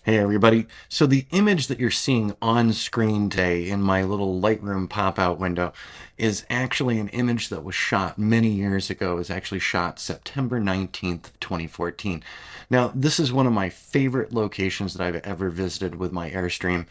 Hey everybody. So the image that you're seeing on screen today in my little Lightroom pop-out window is actually an image that was shot many years ago. It was actually shot September 19th, 2014. Now, this is one of my favorite locations that I've ever visited with my Airstream.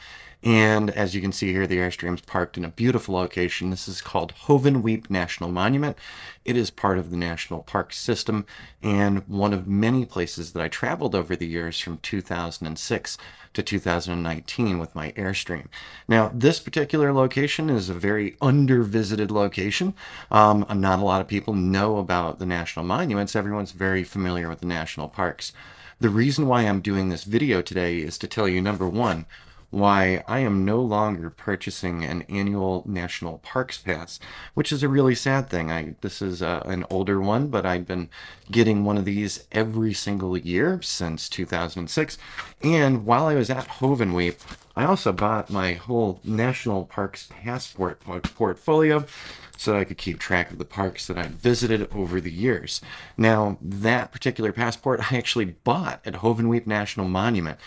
And as you can see here, the Airstream's parked in a beautiful location. This is called Hovenweep National Monument. It is part of the National Park System and one of many places that I traveled over the years from 2006 to 2019 with my Airstream. Now, this particular location is a very under-visited location. Not a lot of people know about the national monuments. Everyone's very familiar with the national parks. The reason why I'm doing this video today is to tell you, number one, why I am no longer purchasing an annual national parks pass, which is a really sad thing. This is an older one, but I've been getting one of these every single year since 2006. And while I was at Hovenweep, I also bought my whole national parks passport portfolio so that I could keep track of the parks that I visited over the years. Now, that particular passport I actually bought at Hovenweep National Monument,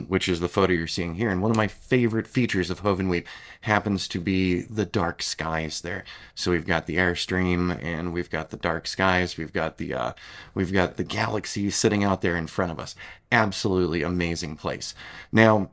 which is the photo you're seeing here. And one of my favorite features of Hovenweep happens to be the dark skies there. So we've got the Airstream, and we've got the dark skies. We've got the galaxy sitting out there in front of us. Absolutely amazing place. Now,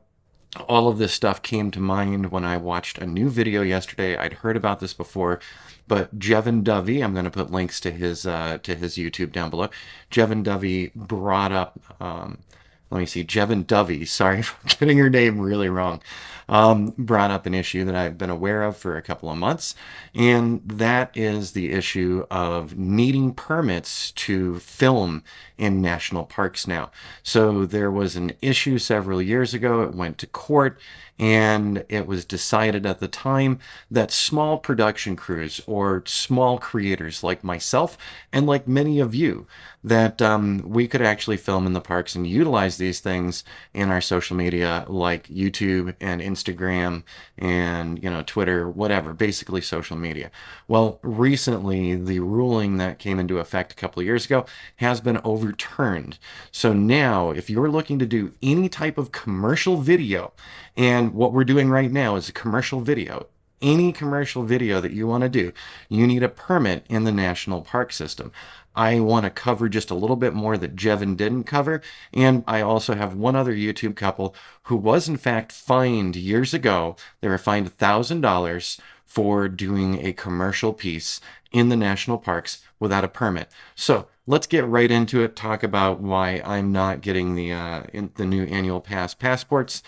all of this stuff came to mind when I watched a new video yesterday. I'd heard about this before, but Jevin Dovey, I'm going to put links to his YouTube down below. Jevin Dovey brought up, let me see, Jevin Dovey, sorry for getting your name really wrong, brought up an issue that I've been aware of for a couple of months, and that is the issue of needing permits to film in national parks now. So there was an issue several years ago. It went to court, and it was decided at the time that small production crews or small creators like myself and like many of you, that we could actually film in the parks and utilize these things in our social media like YouTube and Instagram and, Twitter, whatever, basically social media. Well, recently the ruling that came into effect a couple of years ago has been overturned. So now if you're looking to do any type of commercial video, and what we're doing right now is a commercial video, any commercial video that you want to do, you need a permit in the national park system. I want to cover just a little bit more that Jevin didn't cover. And I also have one other YouTube couple who was in fact fined years ago. They were fined $1,000 for doing a commercial piece in the national parks without a permit. So let's get right into it, talk about why I'm not getting the new annual passports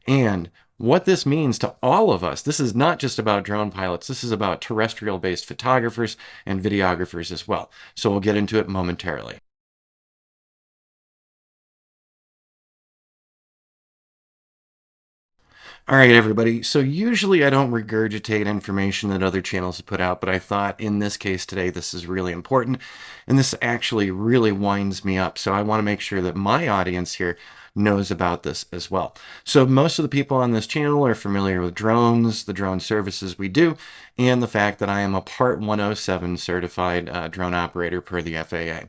and what this means to all of us. This is not just about drone pilots. This is about terrestrial-based photographers and videographers as well. So we'll get into it momentarily. All right, everybody. So usually I don't regurgitate information that other channels have put out, but I thought in this case today, this is really important. And this actually really winds me up. So I want to make sure that my audience here knows about this as well. So most of the people on this channel are familiar with drones, the drone services we do, and the fact that I am a Part 107 certified drone operator per the FAA.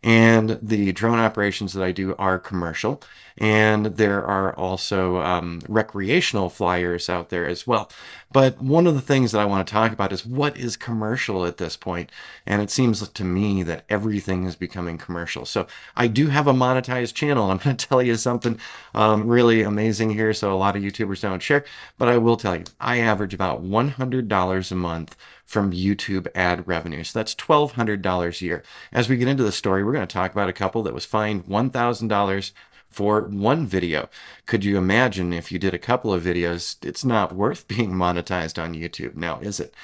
And the drone operations that I do are commercial, and there are also recreational flyers out there as well. But one of the things that I want to talk about is what is commercial at this point, and it seems to me that everything is becoming commercial. So I do have a monetized channel. I'm going to tell you something really amazing here, so a lot of YouTubers don't share, but I will tell you, I average about $100 a month from YouTube ad revenue. So that's $1,200 a year. As we get into the story, we're going to talk about a couple that was fined $1,000 for one video. Could you imagine if you did a couple of videos? It's not worth being monetized on YouTube now, is it?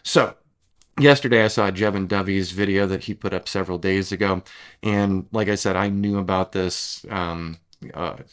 So yesterday I saw Jevin Dovey's video that he put up several days ago. And like I said, I knew about this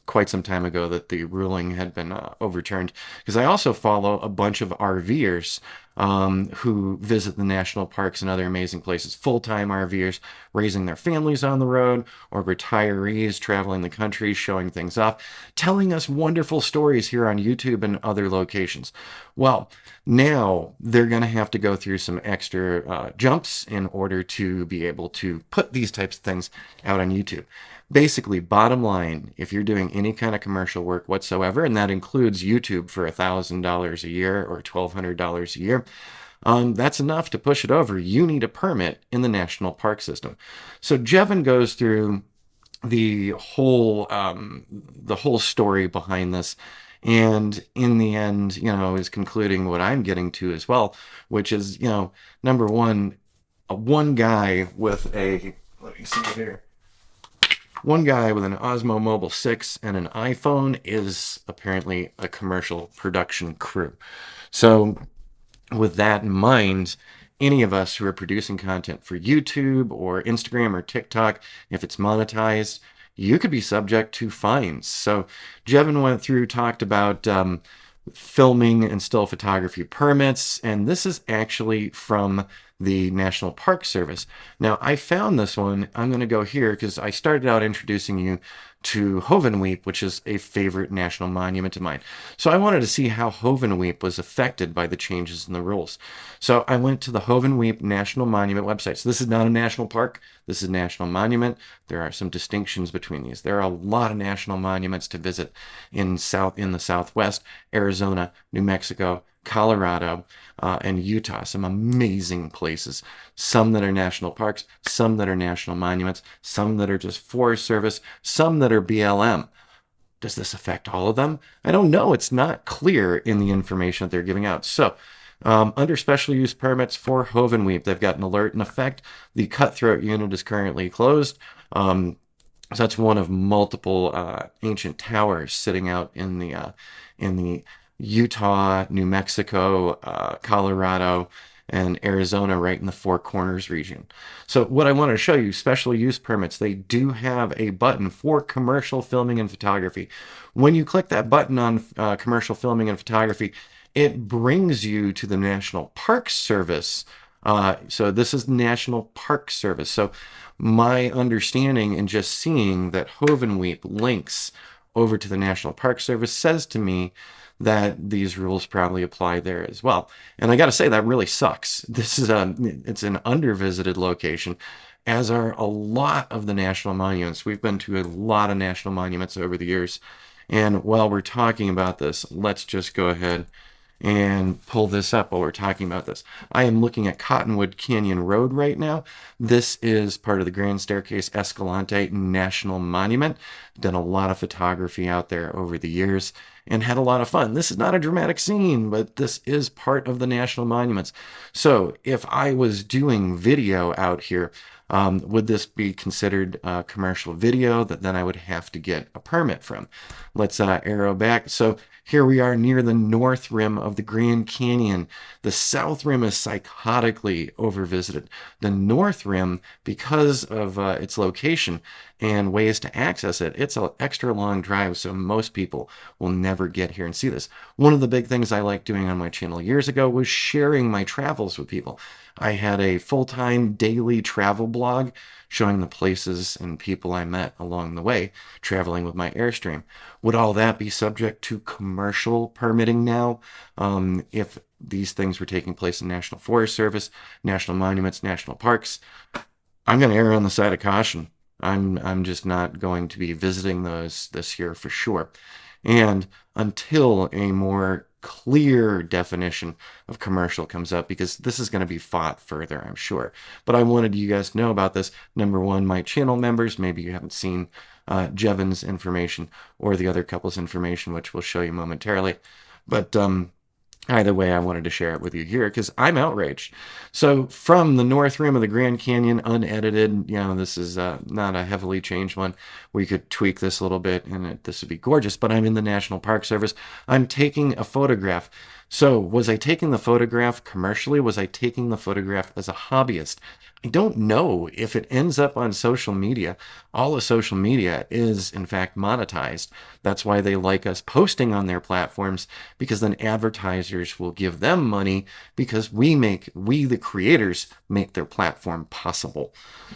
quite some time ago that the ruling had been overturned, because I also follow a bunch of RVers who visit the national parks and other amazing places, full-time RVers raising their families on the road, or retirees traveling the country, showing things off, telling us wonderful stories here on YouTube and other locations. Well, now they're going to have to go through some extra jumps in order to be able to put these types of things out on YouTube. Basically, bottom line, if you're doing any kind of commercial work whatsoever, and that includes YouTube for $1,000 a year or $1,200 a year, that's enough to push it over. You need a permit in the national park system. So Jevin goes through the whole story behind this, and in the end, is concluding what I'm getting to as well, which is, number one, one guy with a, let me see here. One guy with an Osmo Mobile 6 and an iPhone is apparently a commercial production crew. So with that in mind, any of us who are producing content for YouTube or Instagram or TikTok, if it's monetized, you could be subject to fines. So Jevin went through, talked about filming and still photography permits, and this is actually from the National Park Service. Now, I found this one. I'm going to go here because I started out introducing you to Hovenweep, which is a favorite national monument of mine. So I wanted to see how Hovenweep was affected by the changes in the rules. So I went to the Hovenweep National Monument website. So this is not a national park. This is a national monument. There are some distinctions between these. There are a lot of national monuments to visit in the Southwest, Arizona, New Mexico, Colorado, and Utah. Some amazing places. Some that are national parks, some that are national monuments, some that are just Forest Service, some that are BLM. Does this affect all of them? I don't know. It's not clear in the information that they're giving out. So under special use permits for Hovenweep, they've got an alert in effect. The Cutthroat unit is currently closed. So that's one of multiple ancient towers sitting out in the Utah, New Mexico, Colorado, and Arizona, right in the Four Corners region. So what I wanted to show you, special use permits, they do have a button for commercial filming and photography. When you click that button on commercial filming and photography, it brings you to the National Park Service. So this is National Park Service. So my understanding and just seeing that Hovenweep links over to the National Park Service says to me that these rules probably apply there as well. And I got to say, that really sucks. This is it's an undervisited location, as are a lot of the national monuments. We've been to a lot of national monuments over the years. And while we're talking about this, let's just go ahead and pull this up while we're talking about this. I am looking at Cottonwood Canyon Road right now. This is part of the Grand Staircase Escalante National Monument. Done a lot of photography out there over the years and had a lot of fun. This is not a dramatic scene, but this is part of the national monuments. So if I was doing video out here, would this be considered commercial video that then I would have to get a permit from? Let's arrow back. So here we are near the north rim of the Grand Canyon. The south rim is psychotically overvisited. The north rim, because of its location and ways to access it, it's an extra long drive, so most people will never get here and see this. One of the big things I liked doing on my channel years ago was sharing my travels with people. I had a full-time daily travel blog showing the places and people I met along the way, traveling with my Airstream. Would all that be subject to commercial permitting now? If these things were taking place in National Forest Service, national monuments, national parks, I'm going to err on the side of caution. I'm just not going to be visiting those this year for sure. And until a more clear definition of commercial comes up, because this is going to be fought further, I'm sure. But I wanted you guys to know about this. Number one, my channel members, maybe you haven't seen Jevin's information or the other couple's information, which we'll show you momentarily. But either way, I wanted to share it with you here because I'm outraged. So from the north rim of the Grand Canyon, unedited, this is not a heavily changed one. We could tweak this a little bit and this would be gorgeous, but I'm in the National Park Service. I'm taking a photograph. So was I taking the photograph commercially? Was I taking the photograph as a hobbyist? I don't know if it ends up on social media. All of social media is, in fact, monetized. That's why they like us posting on their platforms, because then advertisers will give them money because we, the creators, make their platform possible.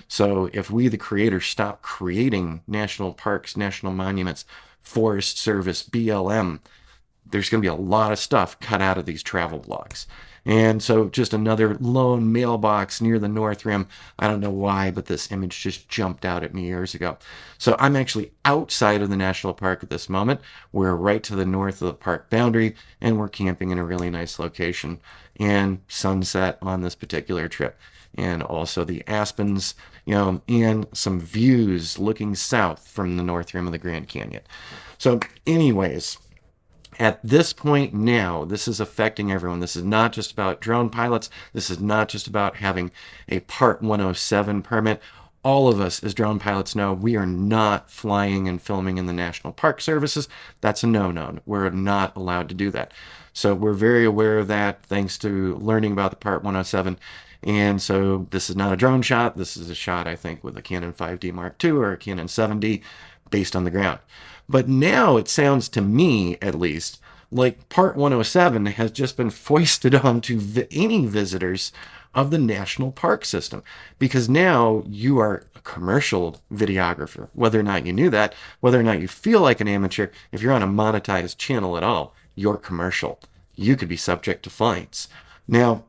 So if we, the creators, stop creating national parks, national monuments, Forest Service, BLM, there's going to be a lot of stuff cut out of these travel blogs. And so just another lone mailbox near the North Rim. I don't know why, but this image just jumped out at me years ago. So I'm actually outside of the national park at this moment. We're right to the north of the park boundary, and we're camping in a really nice location and sunset on this particular trip. And also the aspens, and some views looking south from the North Rim of the Grand Canyon. So anyways, at this point now, this is affecting everyone. This is not just about drone pilots. This is not just about having a Part 107 permit. All of us as drone pilots know we are not flying and filming in the National Park Services. That's a no-no. We're not allowed to do that. So we're very aware of that thanks to learning about the Part 107. And so this is not a drone shot. This is a shot, I think, with a Canon 5D Mark II or a Canon 7D based on the ground. But now it sounds to me, at least, like Part 107 has just been foisted onto any visitors of the national park system, because now you are a commercial videographer. Whether or not you knew that, whether or not you feel like an amateur, if you're on a monetized channel at all, you're commercial. You could be subject to fines. Now,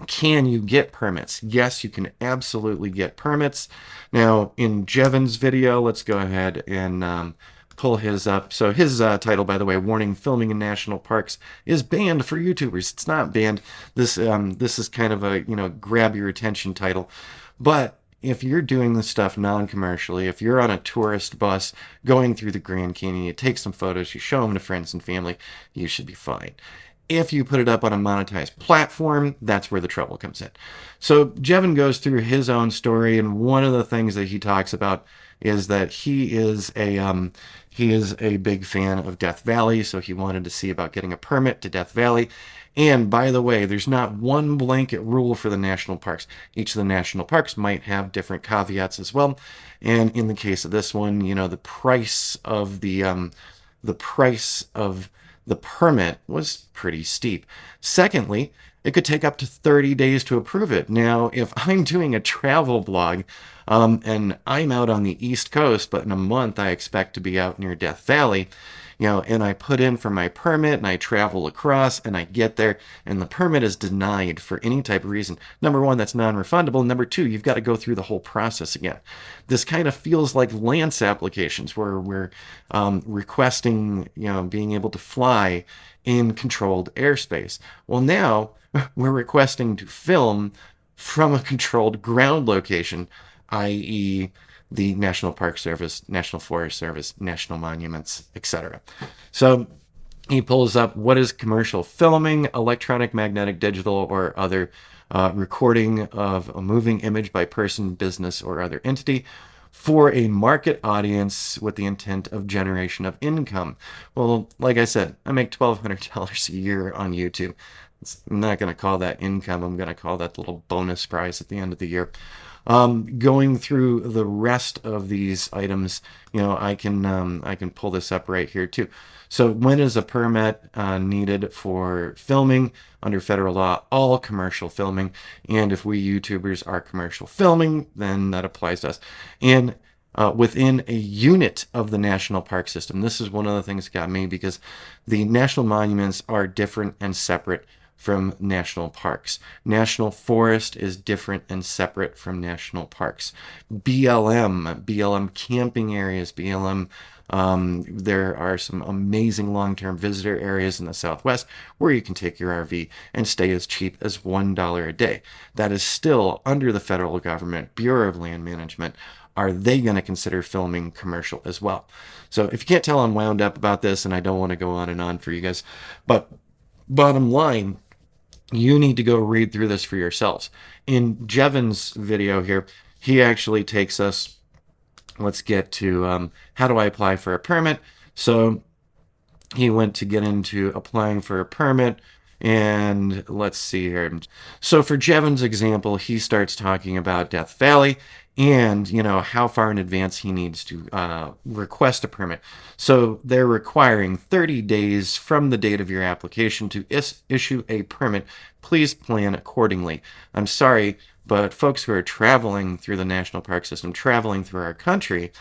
can you get permits? Yes, you can absolutely get permits. Now, in Jevin's video, let's go ahead and pull his up. So his title, by the way, Warning: Filming in National Parks is banned for YouTubers. It's not banned. This is kind of a, grab your attention title. But if you're doing this stuff non-commercially, if you're on a tourist bus going through the Grand Canyon, you take some photos, you show them to friends and family, you should be fine. If you put it up on a monetized platform, that's where the trouble comes in. So Jevin goes through his own story, and one of the things that he talks about is that he is a big fan of Death Valley, so he wanted to see about getting a permit to Death Valley. And by the way, there's not one blanket rule for the national parks. Each of the national parks might have different caveats as well. And in the case of this one, the price of the permit was pretty steep. Secondly, it could take up to 30 days to approve it. Now, if I'm doing a travel blog and I'm out on the East Coast, but in a month I expect to be out near Death Valley, and I put in for my permit and I travel across and I get there and the permit is denied for any type of reason. Number one, that's non-refundable. Number two, you've got to go through the whole process again. This kind of feels like Lance applications where we're requesting, being able to fly in controlled airspace. Well, now we're requesting to film from a controlled ground location, i.e., the National Park Service, National Forest Service, national monuments, etc. So he pulls up what is commercial filming, electronic, magnetic, digital, or other recording of a moving image by person, business, or other entity for a market audience with the intent of generation of income. Well, like I said, I make $1,200 a year on YouTube. I'm not going to call that income. I'm going to call that the little bonus prize at the end of the year. Going through the rest of these items, I can pull this up right here too. So when is a permit needed for filming under federal law? All commercial filming. And if we YouTubers are commercial filming, then that applies to us. And within a unit of the national park system, this is one of the things that got me, because the national monuments are different and separate from national parks. National forest is different and separate from national parks. BLM camping areas, there are some amazing long-term visitor areas in the Southwest where you can take your RV and stay as cheap as $1 a day. That is still under the federal government, Bureau of Land Management. Are they going to consider filming commercial as well? So if you can't tell, I'm wound up about this and I don't want to go on and on for you guys. But bottom line, you need to go read through this for yourselves. In Jevin's video here, he actually takes us, let's get to how do I apply for a permit. So he went to get into applying for a permit, And let's see here. So for Jevon's example, he starts talking about Death Valley and, how far in advance he needs to request a permit. So they're requiring 30 days from the date of your application to issue a permit. Please plan accordingly. I'm sorry, but folks who are traveling through the national park system, traveling through our country,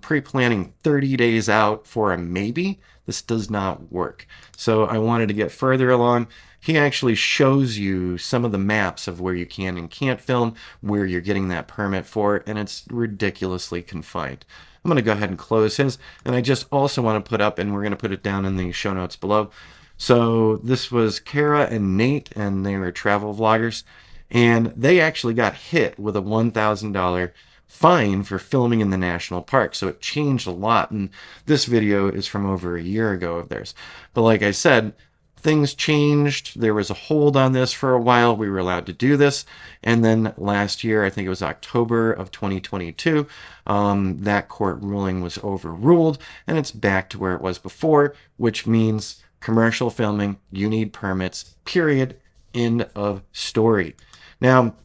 pre-planning 30 days out for a maybe, this does not work. So I wanted to get further along. He actually shows you some of the maps of where you can and can't film, where you're getting that permit for, and it's ridiculously confined. I'm going to go ahead and close his, and I just also want to put up, and we're going to put it down in the show notes below. So this was Kara and Nate, and they were travel vloggers, and they actually got hit with a $1,000 fine for filming in the national park. So it changed a lot, and this video is from over a year ago of theirs. But like I said, things changed. There was a hold on this for a while. We were allowed to do this. And then last year, I think it was October of 2022, that court ruling was overruled, and it's back to where it was before, which means commercial filming, you need permits, period, end of story. Now,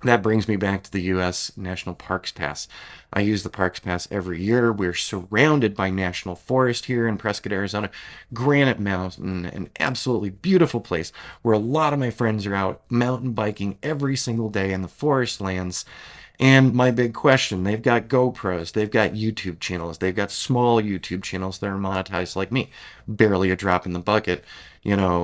that brings me back to the U.S. National Parks Pass. I use the Parks Pass every year. We're surrounded by national forest here in Prescott, Arizona. Granite Mountain, an absolutely beautiful place where a lot of my friends are out mountain biking every single day in the forest lands. And my big question, they've got GoPros, they've got YouTube channels, they've got small YouTube channels that are monetized like me. Barely a drop in the bucket,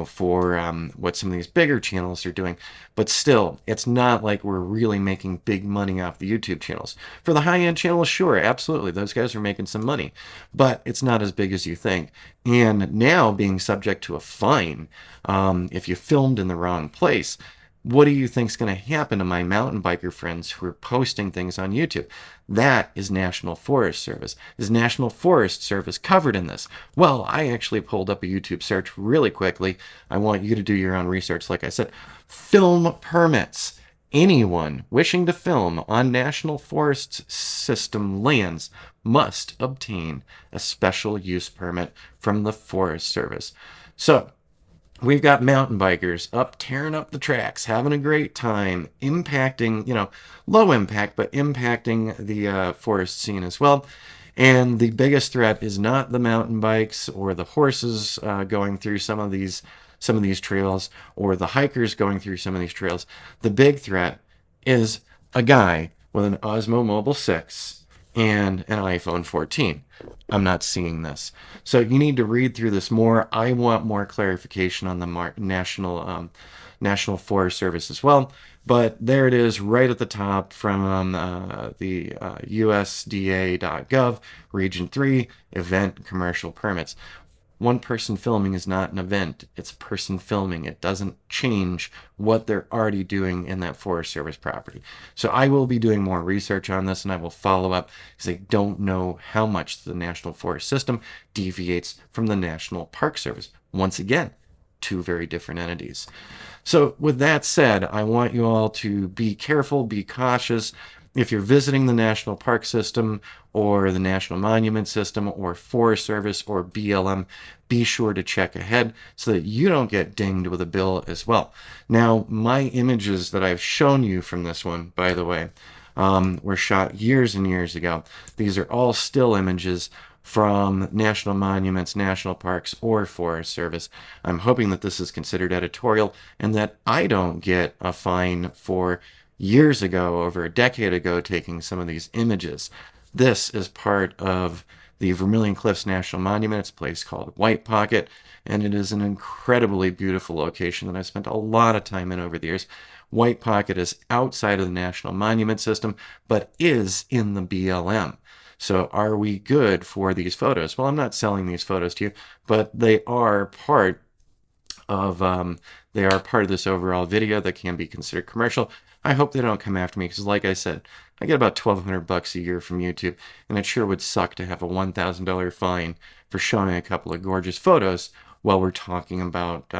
for what some of these bigger channels are doing. But still, it's not like we're really making big money off the YouTube channels. For the high-end channels, sure, absolutely, those guys are making some money. But it's not as big as you think. And now being subject to a fine if you filmed in the wrong place, what do you think is going to happen to my mountain biker friends who are posting things on YouTube? That is National Forest Service. Is National Forest Service covered in this? Well, I actually pulled up a YouTube search really quickly. I want you to do your own research, like I said. Film permits. Anyone wishing to film on National Forest System lands must obtain a special use permit from the Forest Service. So, we've got mountain bikers up, tearing up the tracks, having a great time, impacting, low impact, but impacting the forest scene as well. And the biggest threat is not the mountain bikes or the horses going through some of these trails, or the hikers going through some of these trails. The big threat is a guy with an Osmo Mobile 6 and an iPhone 14. I'm not seeing this. So you need to read through this more. I want more clarification on the National Forest Service as well. But there it is right at the top from the USDA.gov, Region 3, Event Commercial Permits. One person filming is not an event. It's a person filming. It doesn't change what they're already doing in that Forest Service property. So I will be doing more research on this, and I will follow up because I don't know how much the National Forest System deviates from the National Park Service. Once again, two very different entities. So with that said, I want you all to be careful, be cautious. If you're visiting the National Park System or the National Monument System or Forest Service or BLM, be sure to check ahead so that you don't get dinged with a bill as well. Now, my images that I've shown you from this one, by the way, were shot years and years ago. These are all still images from national monuments, national parks, or Forest Service. I'm hoping that this is considered editorial and that I don't get a fine for years ago, over a decade ago, taking some of these images. This is part of the Vermilion Cliffs National Monument. It's a place called White Pocket, and it is an incredibly beautiful location that I've spent a lot of time in over the years. White Pocket is outside of the National Monument System, but is in the BLM. So are we good for these photos? Well, I'm not selling these photos to you, but they are part of this overall video that can be considered commercial. I hope they don't come after me because, like I said, I get about $1,200 a year from YouTube, and it sure would suck to have a $1,000 fine for showing a couple of gorgeous photos while we're talking about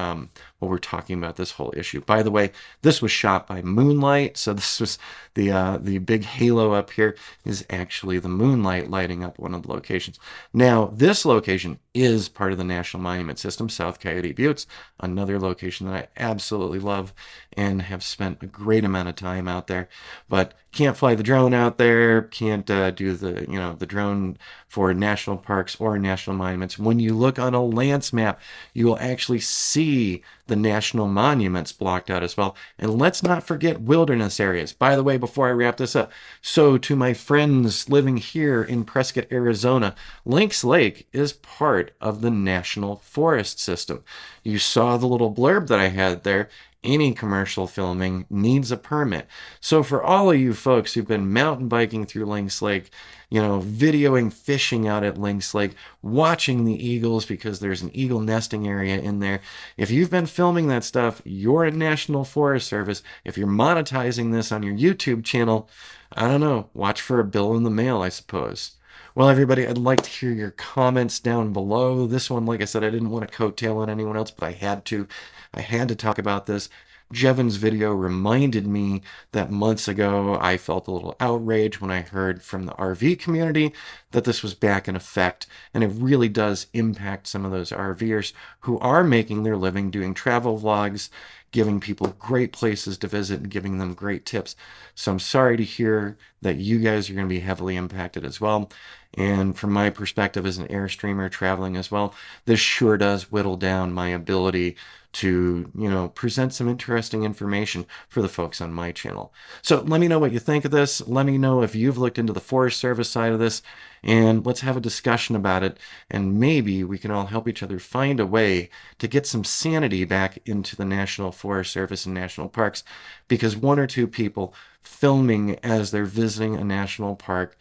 while we're talking about this whole issue. By the way, this was shot by moonlight, so this was the big halo up here is actually the moonlight lighting up one of the locations. Now, this location is part of the National Monument System, South Coyote Buttes, another location that I absolutely love and have spent a great amount of time out there, but can't fly the drone out there, can't do the drone for national parks or national monuments. When you look on a Lance map, you will actually see the national monuments blocked out as well. And let's not forget wilderness areas. By the way, before I wrap this up, so to my friends living here in Prescott, Arizona, Lynx Lake is part of the National Forest System. You saw the little blurb that I had there. Any commercial filming needs a permit. So for all of you folks who've been mountain biking through Lynx Lake, videoing fishing out at Lynx Lake, watching the eagles because there's an eagle nesting area in there. If you've been filming that stuff, you're at National Forest Service. If you're monetizing this on your YouTube channel, I don't know, watch for a bill in the mail, I suppose. Well, everybody, I'd like to hear your comments down below. This one, like I said, I didn't want to coattail on anyone else, but I had to. I had to talk about this. Jevon's video reminded me that months ago I felt a little outrage when I heard from the RV community that this was back in effect, and it really does impact some of those RVers who are making their living doing travel vlogs, giving people great places to visit and giving them great tips. So I'm sorry to hear that you guys are going to be heavily impacted as well. And from my perspective as an Airstreamer traveling as well, this sure does whittle down my ability to, present some interesting information for the folks on my channel. So let me know what you think of this. Let me know if you've looked into the Forest Service side of this, and let's have a discussion about it. And maybe we can all help each other find a way to get some sanity back into the National Forest Service and national parks, because one or two people filming as they're visiting a national park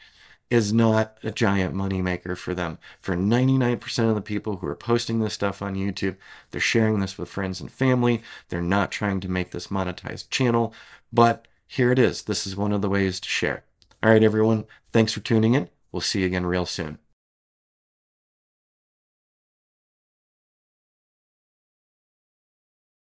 is not a giant moneymaker for them. For 99% of the people who are posting this stuff on YouTube, they're sharing this with friends and family. They're not trying to make this monetized channel, but here it is. This is one of the ways to share. All right, everyone. Thanks for tuning in. We'll see you again real soon.